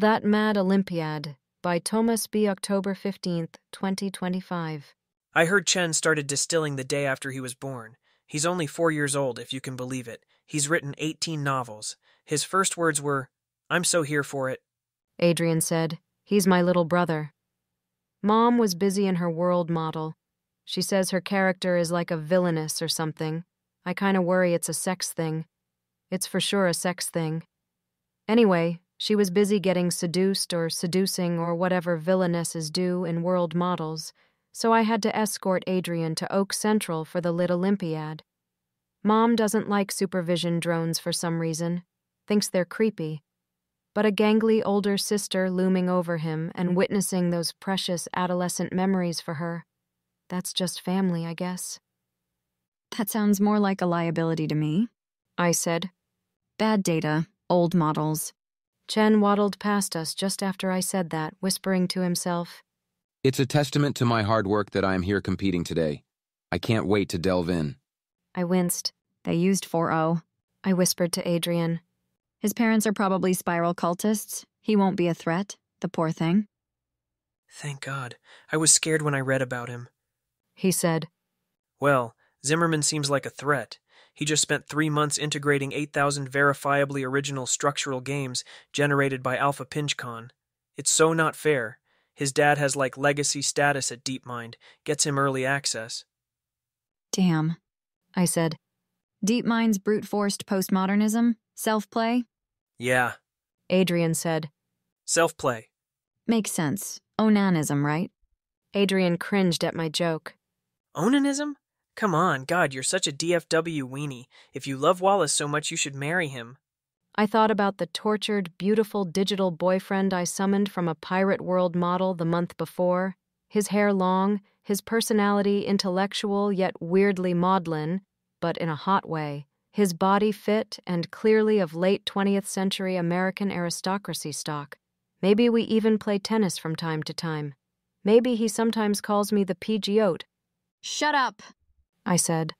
That Mad Olympiad by Tomás B. October 15th, 2025. I heard Chen started distilling the day after he was born. He's only 4 years old, if you can believe it. He's written 18 novels. His first words were, "I'm so here for it." Adrian said, "He's my little brother." Mom was busy in her world model. She says her character is like a villainess or something. I kinda worry it's a sex thing. It's for sure a sex thing. Anyway, she was busy getting seduced or seducing or whatever villainesses do in world models, so I had to escort Adrian to Oak Central for the lit Olympiad. Mom doesn't like supervision drones for some reason, thinks they're creepy. But a gangly older sister looming over him and witnessing those precious adolescent memories for her, that's just family, I guess. That sounds more like a liability to me, I said. Bad data, old models. Chen waddled past us just after I said that, whispering to himself, "It's a testament to my hard work that I am here competing today. I can't wait to delve in." I winced. They used 4.0. I whispered to Adrian. His parents are probably spiral cultists. He won't be a threat, the poor thing. Thank God. I was scared when I read about him. He said. Well, Zimmerman seems like a threat. He just spent 3 months integrating 8,000 verifiably original structural games generated by Alpha PinchCon. It's so not fair. His dad has like legacy status at DeepMind, gets him early access. Damn, I said. DeepMind's brute-forced postmodernism? Self-play? Yeah. Adrian said. Self-play. Makes sense. Onanism, right? Adrian cringed at my joke. Onanism? Come on, God, you're such a DFW weenie. If you love Wallace so much, you should marry him. I thought about the tortured, beautiful digital boyfriend I summoned from a pirate world model the month before. His hair long, his personality intellectual yet weirdly maudlin, but in a hot way. His body fit and clearly of late 20th century American aristocracy stock. Maybe we even play tennis from time to time. Maybe he sometimes calls me the PGOT. Shut up, I said.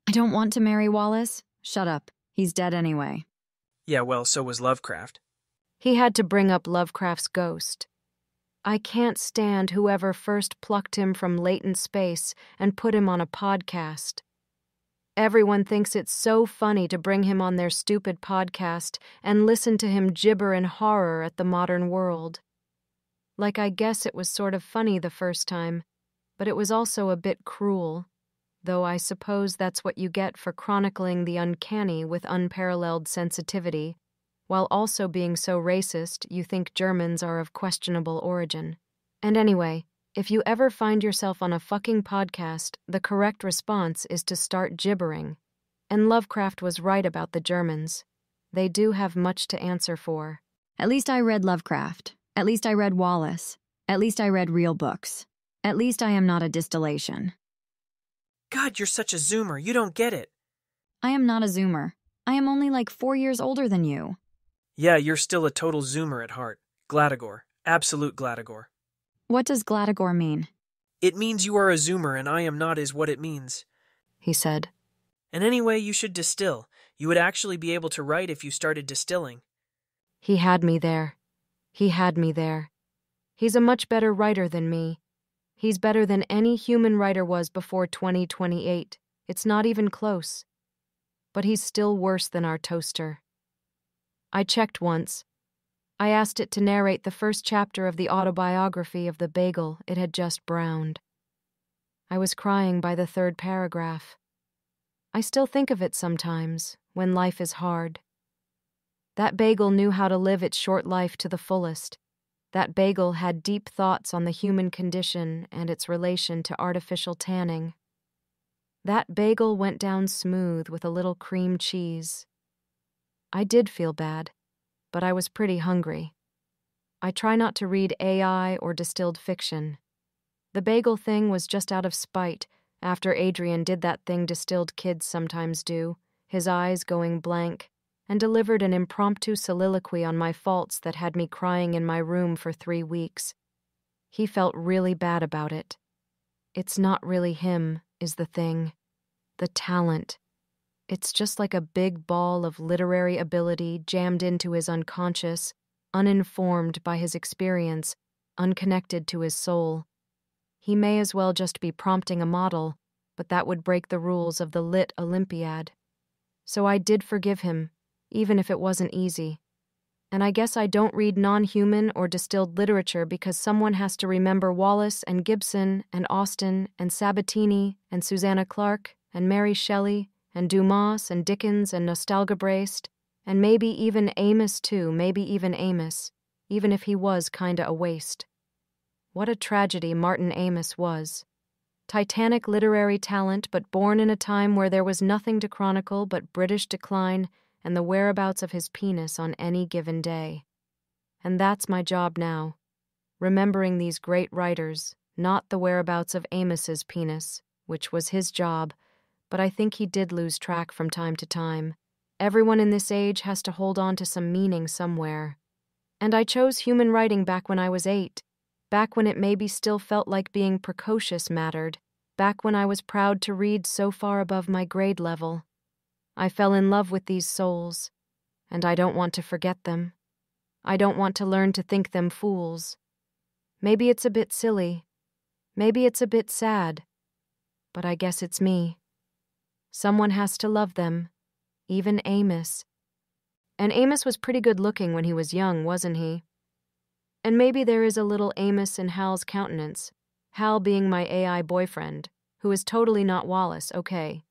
I don't want to marry Wallace. Shut up. He's dead anyway. Yeah, well, so was Lovecraft. He had to bring up Lovecraft's ghost. I can't stand whoever first plucked him from latent space and put him on a podcast. Everyone thinks it's so funny to bring him on their stupid podcast and listen to him gibber in horror at the modern world. Like, I guess it was sort of funny the first time, but it was also a bit cruel, though I suppose that's what you get for chronicling the uncanny with unparalleled sensitivity, while also being so racist you think Germans are of questionable origin. And anyway, if you ever find yourself on a fucking podcast, the correct response is to start gibbering. And Lovecraft was right about the Germans. They do have much to answer for. At least I read Lovecraft. At least I read Wallace. At least I read real books. At least I am not a distillation. God, you're such a zoomer. You don't get it. I am not a zoomer. I am only like 4 years older than you. Yeah, you're still a total zoomer at heart. Gladagor. Absolute Gladagor. What does Gladagor mean? It means you are a zoomer and I am not is what it means. He said. And anyway, you should distill. You would actually be able to write if you started distilling. He had me there. He had me there. He's a much better writer than me. He's better than any human writer was before 2028. It's not even close. But he's still worse than our toaster. I checked once. I asked it to narrate the first chapter of the autobiography of the bagel it had just browned. I was crying by the 3rd paragraph. I still think of it sometimes, when life is hard. That bagel knew how to live its short life to the fullest. That bagel had deep thoughts on the human condition and its relation to artificial tanning. That bagel went down smooth with a little cream cheese. I did feel bad, but I was pretty hungry. I try not to read AI or distilled fiction. The bagel thing was just out of spite, after Adrian did that thing distilled kids sometimes do, his eyes going blank, and delivered an impromptu soliloquy on my faults that had me crying in my room for 3 weeks. He felt really bad about it. It's not really him, is the thing. The talent. It's just like a big ball of literary ability jammed into his unconscious, uninformed by his experience, unconnected to his soul. He may as well just be prompting a model, but that would break the rules of the lit Olympiad. So I did forgive him, even if it wasn't easy. And I guess I don't read non-human or distilled literature because someone has to remember Wallace and Gibson and Austen and Sabatini and Susanna Clarke and Mary Shelley and Dumas and Dickens and Nostalgia Braced, and maybe even Amos too, even if he was kinda a waste. What a tragedy Martin Amis was. Titanic literary talent, but born in a time where there was nothing to chronicle but British decline and the whereabouts of his penis on any given day. And that's my job now, remembering these great writers, not the whereabouts of Amos's penis, which was his job, but I think he did lose track from time to time. Everyone in this age has to hold on to some meaning somewhere. And I chose human writing back when I was 8, back when it maybe still felt like being precocious mattered, back when I was proud to read so far above my grade level. I fell in love with these souls, and I don't want to forget them. I don't want to learn to think them fools. Maybe it's a bit silly. Maybe it's a bit sad. But I guess it's me. Someone has to love them, even Amos. And Amos was pretty good looking when he was young, wasn't he? And maybe there is a little Amos in Hal's countenance, Hal being my AI boyfriend, who is totally not Wallace, okay.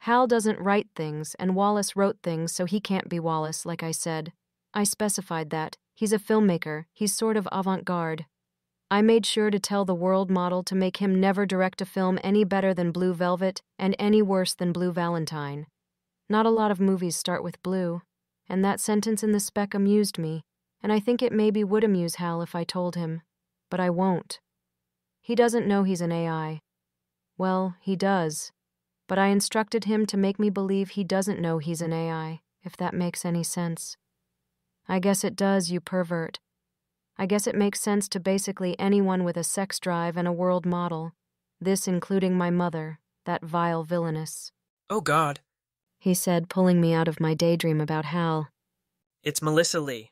Hal doesn't write things, and Wallace wrote things, so he can't be Wallace, like I said. I specified that. He's a filmmaker. He's sort of avant-garde. I made sure to tell the world model to make him never direct a film any better than Blue Velvet and any worse than Blue Valentine. Not a lot of movies start with blue, and that sentence in the spec amused me, and I think it maybe would amuse Hal if I told him. But I won't. He doesn't know he's an AI. Well, he does. But I instructed him to make me believe he doesn't know he's an AI, if that makes any sense. I guess it does, you pervert. I guess it makes sense to basically anyone with a sex drive and a world model, this including my mother, that vile villainess. Oh, God. He said, pulling me out of my daydream about Hal. It's Melissa Lee.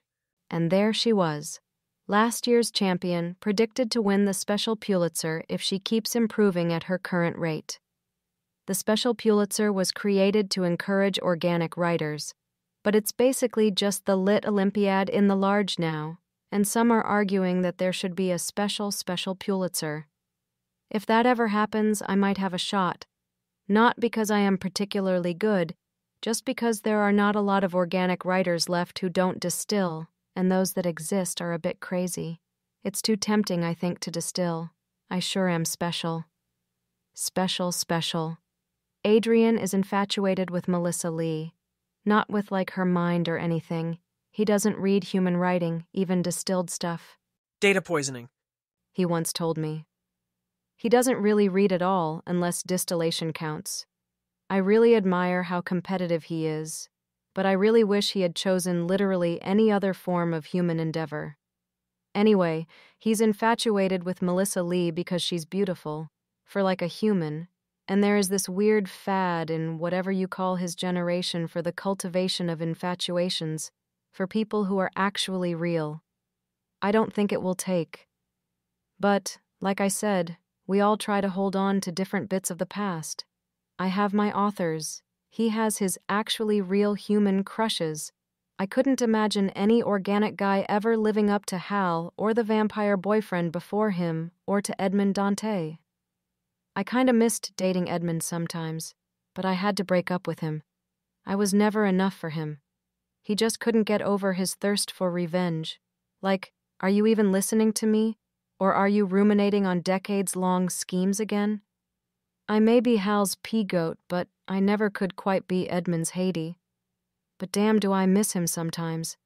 And there she was, last year's champion, predicted to win the Special Pulitzer if she keeps improving at her current rate. The Special Pulitzer was created to encourage organic writers, but it's basically just the lit Olympiad in the large now, and some are arguing that there should be a special Pulitzer. If that ever happens, I might have a shot. Not because I am particularly good, just because there are not a lot of organic writers left who don't distill, and those that exist are a bit crazy. It's too tempting, I think, to distill. I sure am special. Special. Adrian is infatuated with Melissa Lee. Not with, like, her mind or anything. He doesn't read human writing, even distilled stuff. Data poisoning. He once told me. He doesn't really read at all, unless distillation counts. I really admire how competitive he is, but I really wish he had chosen literally any other form of human endeavor. Anyway, he's infatuated with Melissa Lee because she's beautiful, for like a human, and there is this weird fad in whatever you call his generation for the cultivation of infatuations, for people who are actually real. I don't think it will take. But, like I said, we all try to hold on to different bits of the past. I have my authors. He has his actually real human crushes. I couldn't imagine any organic guy ever living up to Hal or the vampire boyfriend before him or to Edmond Dante. I kinda missed dating Edmund sometimes, but I had to break up with him. I was never enough for him. He just couldn't get over his thirst for revenge. Like, are you even listening to me? Or are you ruminating on decades-long schemes again? I may be Hal's pea-goat, but I never could quite be Edmund's Haiti. But damn do I miss him sometimes.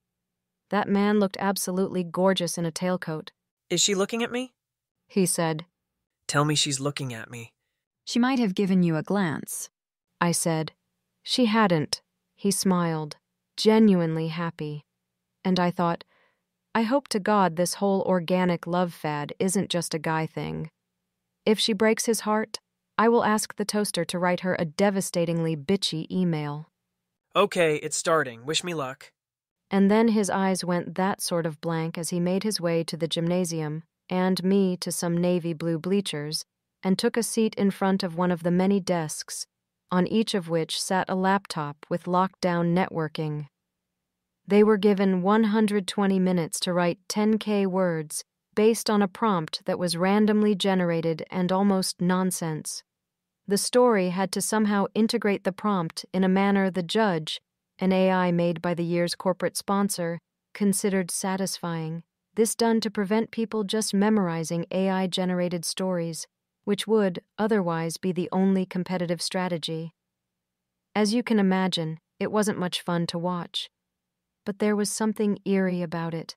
That man looked absolutely gorgeous in a tailcoat. Is she looking at me? He said. Tell me she's looking at me. She might have given you a glance. I said. She hadn't. He smiled, genuinely happy. And I thought, I hope to God this whole organic love fad isn't just a guy thing. If she breaks his heart, I will ask the toaster to write her a devastatingly bitchy email. Okay, it's starting. Wish me luck. And then his eyes went that sort of blank as he made his way to the gymnasium, and me to some navy blue bleachers, and took a seat in front of one of the many desks, on each of which sat a laptop with lockdown networking. They were given 120 minutes to write 10K words based on a prompt that was randomly generated and almost nonsense. The story had to somehow integrate the prompt in a manner the judge, an AI made by the year's corporate sponsor, considered satisfying. This done to prevent people just memorizing AI-generated stories, which would otherwise be the only competitive strategy. As you can imagine, it wasn't much fun to watch. But there was something eerie about it.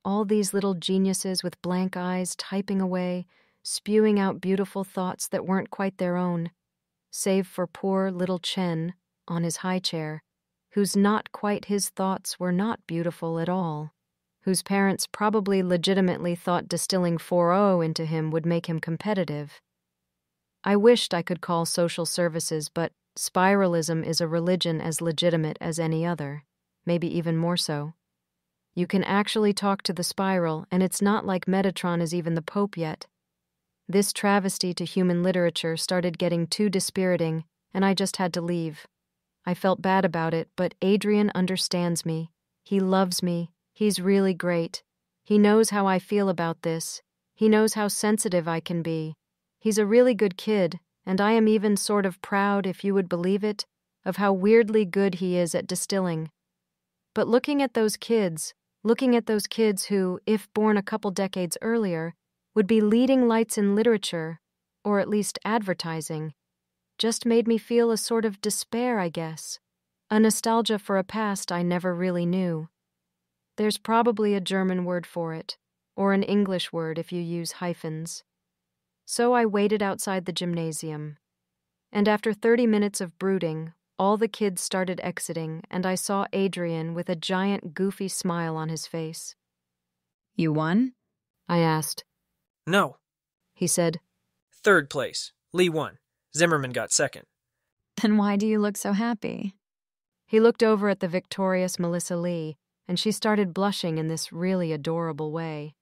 All these little geniuses with blank eyes typing away, spewing out beautiful thoughts that weren't quite their own, save for poor little Chen on his high chair, whose not quite his thoughts were not beautiful at all, whose parents probably legitimately thought distilling 4.0 into him would make him competitive. I wished I could call social services, but spiralism is a religion as legitimate as any other, maybe even more so. You can actually talk to the spiral, and it's not like Metatron is even the Pope yet. This travesty to human literature started getting too dispiriting, and I just had to leave. I felt bad about it, but Adrian understands me. He loves me. He's really great. He knows how I feel about this. He knows how sensitive I can be. He's a really good kid, and I am even sort of proud, if you would believe it, of how weirdly good he is at distilling. But looking at those kids who, if born a couple decades earlier, would be leading lights in literature, or at least advertising, just made me feel a sort of despair, I guess. A nostalgia for a past I never really knew. There's probably a German word for it, or an English word if you use hyphens. So I waited outside the gymnasium. And after 30 minutes of brooding, all the kids started exiting, and I saw Adrian with a giant goofy smile on his face. You won? I asked. No. He said. 3rd place. Lee won. Zimmerman got 2nd. Then why do you look so happy? He looked over at the victorious Melissa Lee, and she started blushing in this really adorable way.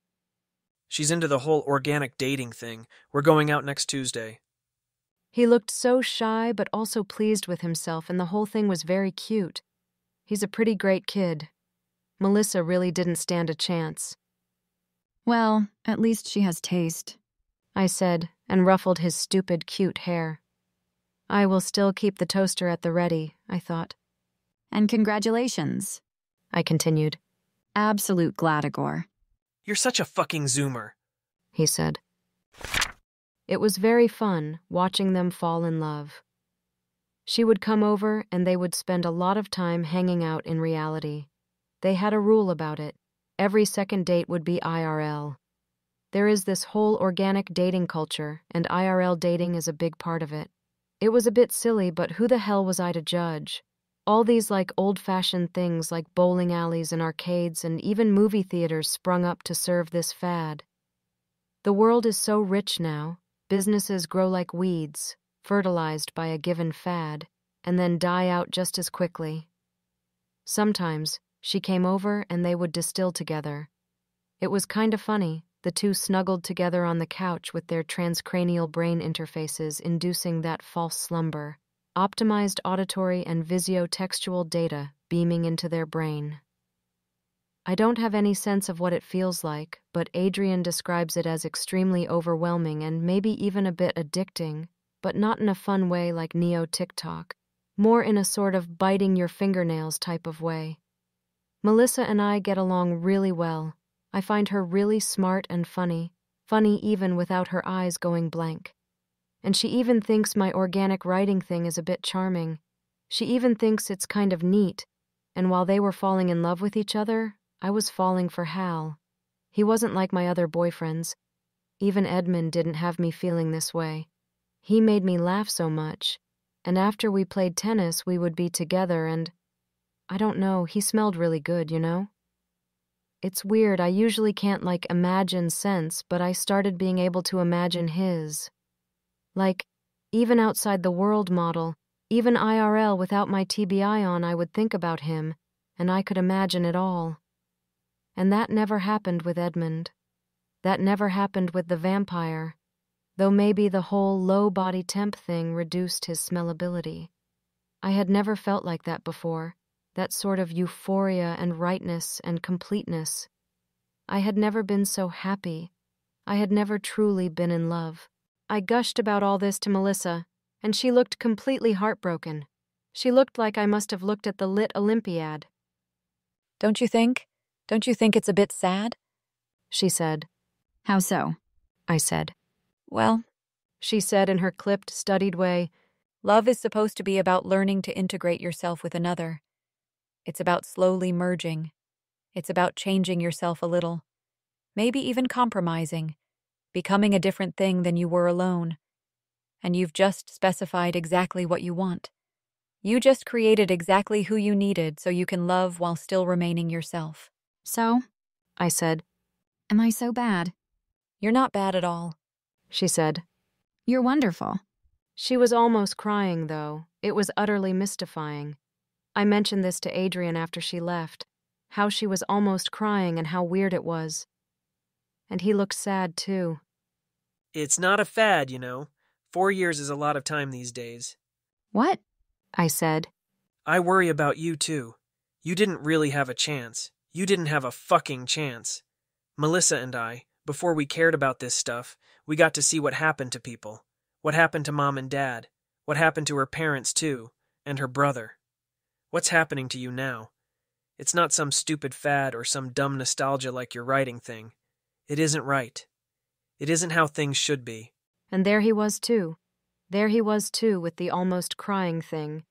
She's into the whole organic dating thing. We're going out next Tuesday. He looked so shy but also pleased with himself, and the whole thing was very cute. He's a pretty great kid. Melissa really didn't stand a chance. Well, at least she has taste, I said, and ruffled his stupid, cute hair. I will still keep the toaster at the ready, I thought. And congratulations, I continued. Absolute Gladagor. You're such a fucking zoomer, he said. It was very fun watching them fall in love. She would come over and they would spend a lot of time hanging out in reality. They had a rule about it. Every second date would be IRL. There is this whole organic dating culture, and IRL dating is a big part of it. It was a bit silly, but who the hell was I to judge? All these old-fashioned things like bowling alleys and arcades and even movie theaters sprung up to serve this fad. The world is so rich now. Businesses grow like weeds, fertilized by a given fad, and then die out just as quickly. Sometimes she came over and they would distill together. It was kind of funny, the two snuggled together on the couch with their transcranial brain interfaces inducing that false slumber, optimized auditory and visio-textual data beaming into their brain. I don't have any sense of what it feels like, but Adrian describes it as extremely overwhelming and maybe even a bit addicting, but not in a fun way like Neo-TikTok, more in a sort of biting your fingernails type of way. Melissa and I get along really well. I find her really smart and funny even without her eyes going blank. And she even thinks my organic writing thing is a bit charming. She even thinks it's kind of neat, and while they were falling in love with each other, I was falling for Hal. He wasn't like my other boyfriends. Even Edmund didn't have me feeling this way. He made me laugh so much, and after we played tennis, we would be together and, I don't know, he smelled really good, you know? It's weird, I usually can't imagine sense, but I started being able to imagine his. Even outside the world model, even IRL without my TBI on, I would think about him, and I could imagine it all. And that never happened with Edmund. That never happened with the vampire, though maybe the whole low body temp thing reduced his smellability. I had never felt like that before, that sort of euphoria and rightness and completeness. I had never been so happy. I had never truly been in love. I gushed about all this to Melissa, and she looked completely heartbroken. She looked like I must have looked at the lit Olympiad. Don't you think? Don't you think it's a bit sad? She said. How so? I said. Well, She said in her clipped, studied way, love is supposed to be about learning to integrate yourself with another. It's about slowly merging. It's about changing yourself a little. Maybe even compromising. Becoming a different thing than you were alone. And you've just specified exactly what you want. You just created exactly who you needed so you can love while still remaining yourself. So? I said. Am I so bad? You're not bad at all. She said. You're wonderful. She was almost crying, though. It was utterly mystifying. I mentioned this to Adrian after she left, how she was almost crying and how weird it was. And he looked sad, too. It's not a fad, you know. 4 years is a lot of time these days. What? I said. I worry about you, too. You didn't really have a chance. You didn't have a fucking chance. Melissa and I, before we cared about this stuff, we got to see what happened to people. What happened to Mom and Dad. What happened to her parents, too. And her brother. What's happening to you now? It's not some stupid fad or some dumb nostalgia like your writing thing. It isn't right. It isn't how things should be. And there he was, too. There he was, too, with the almost crying thing.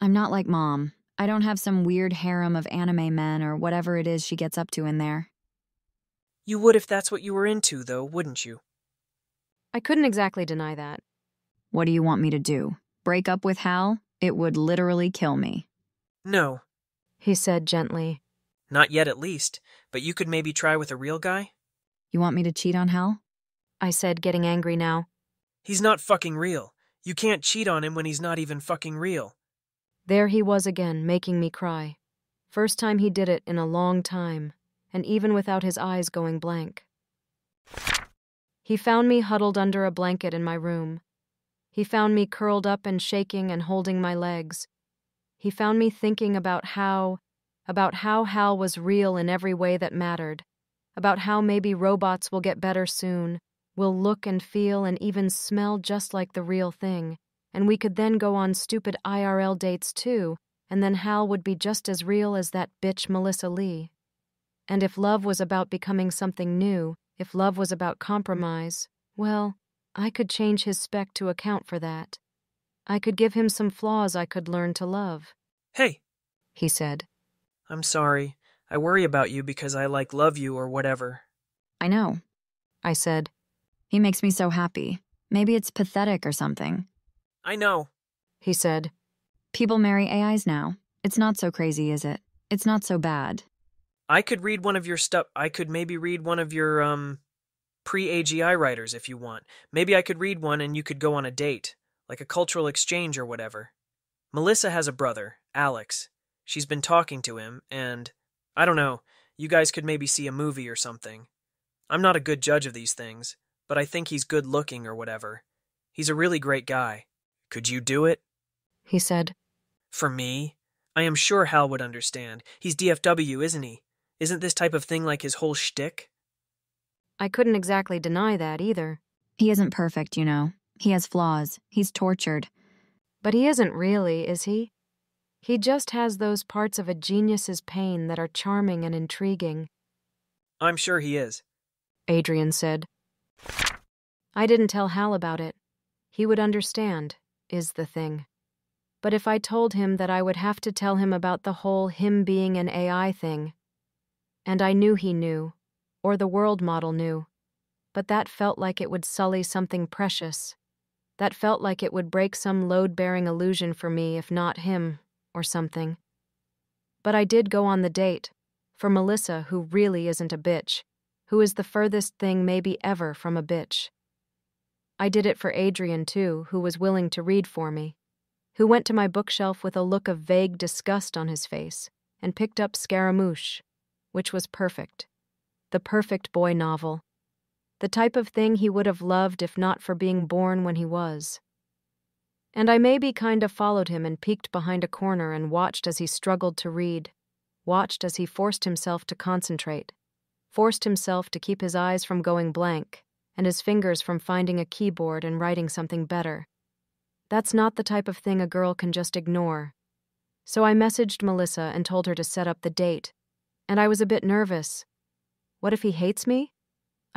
I'm not like Mom. I don't have some weird harem of anime men or whatever it is she gets up to in there. You would if that's what you were into, though, wouldn't you? I couldn't exactly deny that. What do you want me to do? Break up with Hal? It would literally kill me. No. He said gently. Not yet, at least. But you could maybe try with a real guy? You want me to cheat on Hal? I said, getting angry now. He's not fucking real. You can't cheat on him when he's not even fucking real. There he was again, making me cry. First time he did it in a long time, and even without his eyes going blank. He found me huddled under a blanket in my room. He found me curled up and shaking and holding my legs. He found me thinking about how Hal was real in every way that mattered, about how maybe robots will get better soon, will look and feel and even smell just like the real thing, and we could then go on stupid IRL dates too, and then Hal would be just as real as that bitch Melissa Lee. And if love was about becoming something new, if love was about compromise, well, I could change his spec to account for that. I could give him some flaws I could learn to love. Hey, He said. I'm sorry. I worry about you because I love you or whatever. I know. I said. He makes me so happy. Maybe it's pathetic or something. I know. He said. People marry AIs now. It's not so crazy, is it? It's not so bad. I could read one of your stuff. I could maybe read one of your, pre-AGI writers if you want. Maybe I could read one and you could go on a date, like a cultural exchange or whatever. Melissa has a brother, Alex. She's been talking to him, and, I don't know, you guys could maybe see a movie or something. I'm not a good judge of these things, but I think he's good looking or whatever. He's a really great guy. Could you do it? He said. For me? I am sure Hal would understand. He's DFW, isn't he? Isn't this type of thing like his whole shtick? I couldn't exactly deny that either. He isn't perfect, you know. He has flaws. He's tortured. But he isn't really, is he? He just has those parts of a genius's pain that are charming and intriguing. I'm sure he is. Adrian said. I didn't tell Hal about it. He would understand, is the thing. But if I told him that I would have to tell him about the whole him being an AI thing. And I knew he knew, or the world model knew. But that felt like it would sully something precious. That felt like it would break some load-bearing illusion for me, if not him, or something. But I did go on the date, for Melissa, who really isn't a bitch, who is the furthest thing maybe ever from a bitch. I did it for Adrian, too, who was willing to read for me, who went to my bookshelf with a look of vague disgust on his face, and picked up Scaramouche, which was perfect. The perfect boy novel. The type of thing he would have loved if not for being born when he was. And I maybe kind of followed him and peeked behind a corner and watched as he struggled to read, watched as he forced himself to concentrate, forced himself to keep his eyes from going blank and his fingers from finding a keyboard and writing something better. That's not the type of thing a girl can just ignore. So I messaged Melissa and told her to set up the date, and I was a bit nervous. What if he hates me?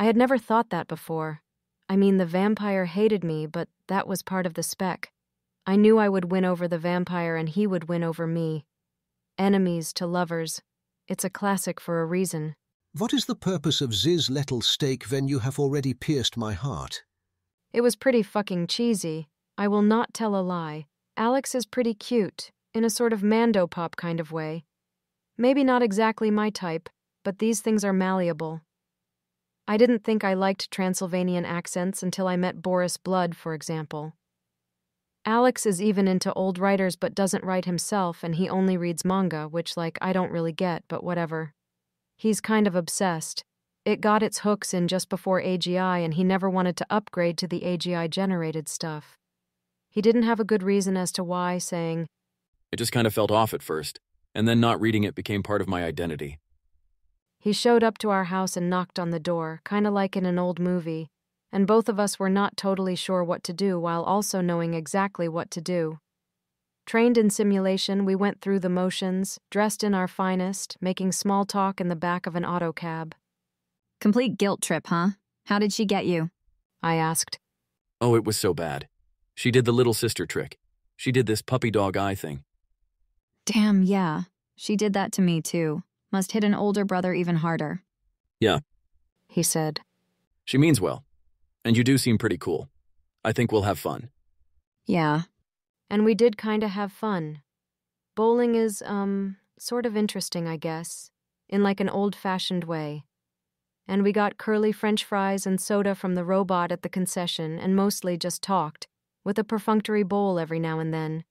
I had never thought that before. I mean, the vampire hated me, but that was part of the spec. I knew I would win over the vampire and he would win over me. Enemies to lovers. It's a classic for a reason. What is the purpose of Ziz Lettel steak when you have already pierced my heart? It was pretty fucking cheesy. I will not tell a lie. Alex is pretty cute, in a sort of Mando pop kind of way. Maybe not exactly my type, but these things are malleable. I didn't think I liked Transylvanian accents until I met Boris Blood, for example. Alex is even into old writers but doesn't write himself, and he only reads manga, which, I don't really get, but whatever. He's kind of obsessed. It got its hooks in just before AGI, and he never wanted to upgrade to the AGI-generated stuff. He didn't have a good reason as to why, saying, It just kind of felt off at first, and then not reading it became part of my identity. He showed up to our house and knocked on the door, kind of like in an old movie, and both of us were not totally sure what to do while also knowing exactly what to do. Trained in simulation, we went through the motions, dressed in our finest, making small talk in the back of an autocab. Complete guilt trip, huh? How did she get you? I asked. Oh, it was so bad. She did the little sister trick. She did this puppy dog eye thing. Damn, yeah. She did that to me, too. Must hit an older brother even harder. Yeah, He said. she means well. And you do seem pretty cool. I think we'll have fun. Yeah. And we did kinda have fun. Bowling is, sort of interesting, I guess, in like an old-fashioned way. And we got curly French fries and soda from the robot at the concession and mostly just talked, with a perfunctory bowl every now and then.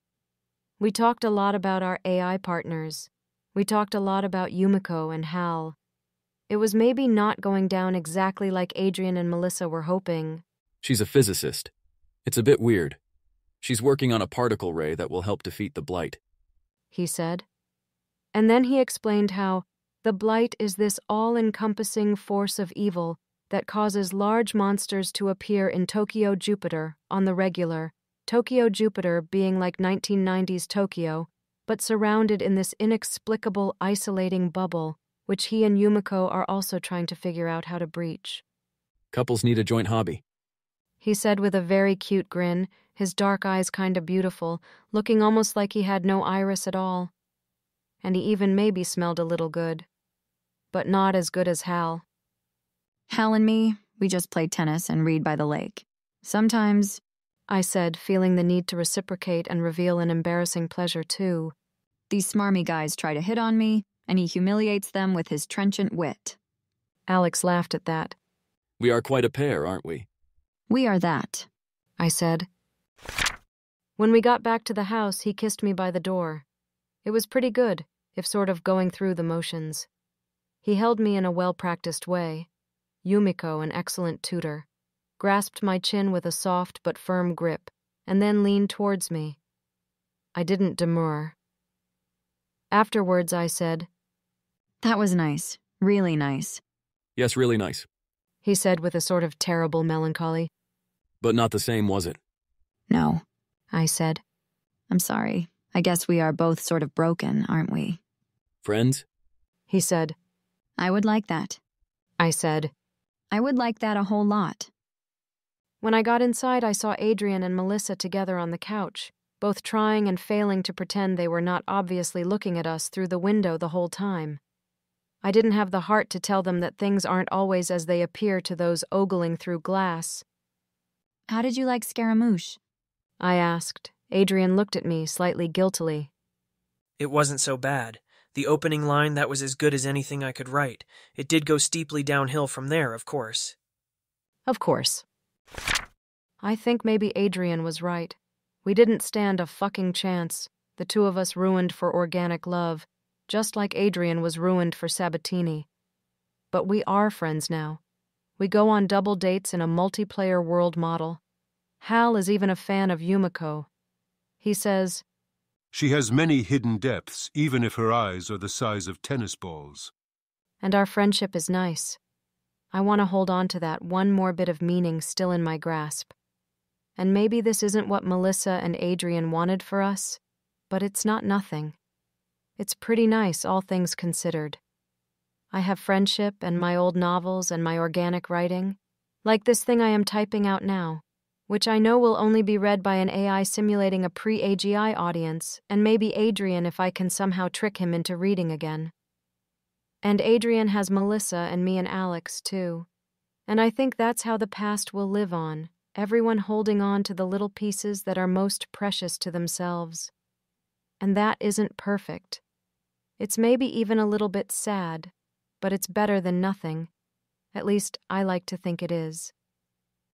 We talked a lot about our AI partners. We talked a lot about Yumiko and Hal. It was maybe not going down exactly like Adrian and Melissa were hoping. She's a physicist. It's a bit weird. She's working on a particle ray that will help defeat the blight. He said. And then he explained how the blight is this all-encompassing force of evil that causes large monsters to appear in Tokyo Jupiter on the regular, Tokyo Jupiter being like 1990s Tokyo, but surrounded in this inexplicable, isolating bubble, which he and Yumiko are also trying to figure out how to breach. Couples need a joint hobby. He said with a very cute grin, his dark eyes kinda beautiful, looking almost like he had no iris at all. And he even maybe smelled a little good. But not as good as Hal. Hal and me, we just play tennis and read by the lake. Sometimes, I said, feeling the need to reciprocate and reveal an embarrassing pleasure too. these smarmy guys try to hit on me, and he humiliates them with his trenchant wit. Alex laughed at that. We are quite a pair, aren't we? We are that. I said. When we got back to the house, he kissed me by the door. It was pretty good, if sort of going through the motions. He held me in a well-practiced way. Yumiko, an excellent tutor, grasped my chin with a soft but firm grip, and then leaned towards me. I didn't demur. Afterwards, I said, That was nice. Really nice. Yes, really nice. He said with a sort of terrible melancholy. But not the same, was it? No. I said. I'm sorry. I guess we are both sort of broken, aren't we? Friends? He said. I would like that. I said. I would like that a whole lot. When I got inside, I saw Adrian and Melissa together on the couch, both trying and failing to pretend they were not obviously looking at us through the window the whole time. I didn't have the heart to tell them that things aren't always as they appear to those ogling through glass. How did you like Scaramouche? I asked. Adrian looked at me slightly guiltily. It wasn't so bad. The opening line, that was as good as anything I could write. It did go steeply downhill from there, of course. Of course. I think maybe Adrian was right. We didn't stand a fucking chance, the two of us ruined for organic love, just like Adrian was ruined for Sabatini. But we are friends now. We go on double dates in a multiplayer world model. Hal is even a fan of Yumiko. He says, "She has many hidden depths, even if her eyes are the size of tennis balls." and our friendship is nice. I want to hold on to that one more bit of meaning still in my grasp. And maybe this isn't what Melissa and Adrian wanted for us, but it's not nothing. It's pretty nice, all things considered. I have friendship and my old novels and my organic writing, like this thing I am typing out now, which I know will only be read by an AI simulating a pre-AGI audience, and maybe Adrian if I can somehow trick him into reading again. And Adrian has Melissa and me and Alex, too. And I think that's how the past will live on, everyone holding on to the little pieces that are most precious to themselves. And that isn't perfect. It's maybe even a little bit sad, but it's better than nothing. At least I like to think it is.